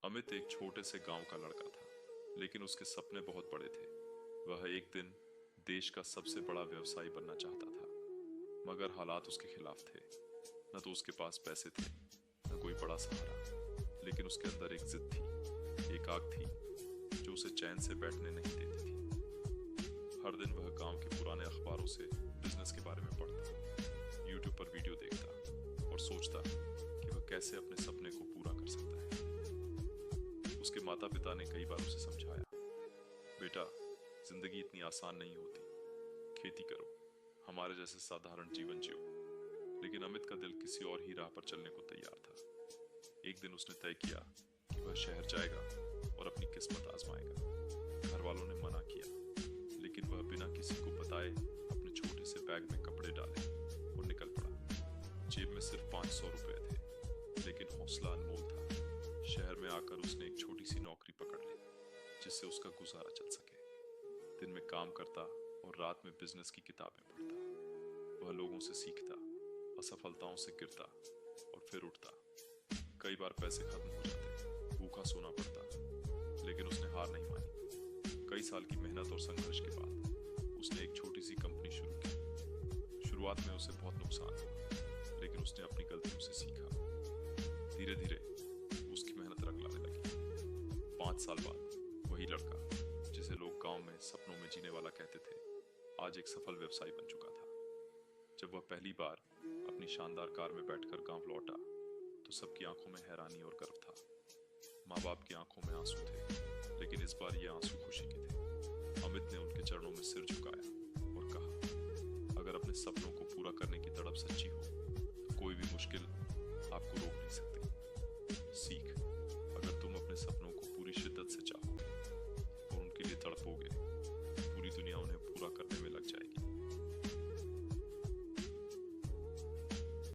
अमित एक छोटे से गांव का लड़का था, लेकिन उसके सपने बहुत बड़े थे। वह एक दिन देश का सबसे बड़ा व्यवसायी बनना चाहता था, मगर हालात उसके खिलाफ थे। न तो उसके पास पैसे थे, न कोई बड़ा सहारा, लेकिन उसके अंदर एक जिद थी, एक आग थी जो उसे चैन से बैठने नहीं देती थी। हर दिन वह गांव के पुराने अखबारों से बिजनेस के बारे में पढ़ता, यूट्यूब पर वीडियो देखता और सोचता कि वह कैसे अपने सपने को पूरा कर सकता है। उसके माता पिता ने कई बार उसे समझाया, बेटा, जिंदगी इतनी आसान नहीं होती, खेती करो, हमारे जैसे साधारण जीवन जियो। लेकिन अमित का दिल किसी और ही राह पर चलने को तैयार था। एक दिन उसने तय किया कि वह शहर जाएगा और अपनी किस्मत आजमाएगा। घर वालों ने मना किया, लेकिन वह बिना किसी को बताए अपने छोटे से बैग में कपड़े डाले और निकल पड़ा। जेब में सिर्फ 500 रुपए थे, लेकिन हौसला अनमोल था। शहर में आकर उसने एक छोटी सी नौकरी पकड़ ली, जिससे उसका गुजारा चल सके। दिन में काम करता और रात में बिजनेस की किताबें पढ़ता। वह लोगों से सीखता, असफलताओं से गिरता और फिर उठता। कई बार पैसे खत्म हो जाते, भूखा सोना पड़ता, लेकिन उसने हार नहीं मानी। कई साल की मेहनत और संघर्ष के बाद उसने एक छोटी सी कंपनी शुरू की। शुरुआत में उसे बहुत नुकसान हुआ, लेकिन उसने अपनी गलतियों से सीखा। धीरे धीरे उसकी मेहनत रंग लाने लगी। 5 साल बाद वही लड़का, जिसे लोग गांव में सपनों में जीने वाला कहते थे, आज एक सफल व्यवसायी बन चुका था। जब वह पहली बार अपनी शानदार कार में बैठकर गांव लौटा, तो सबकी आंखों में हैरानी और गर्व था। माँ बाप की आंखों में आंसू थे, लेकिन इस बार ये आंसू खुशी के थे। अमित ने उनके चरणों में सिर झुकाया और कहा, अगर अपने सपनों को पूरा करने की तड़प सच्ची हो, तो कोई भी मुश्किल आपको रोक नहीं सकती। सीख, अगर तुम अपने सपनों को पूरी शिद्दत से चाहो और उनके लिए तड़पोगे,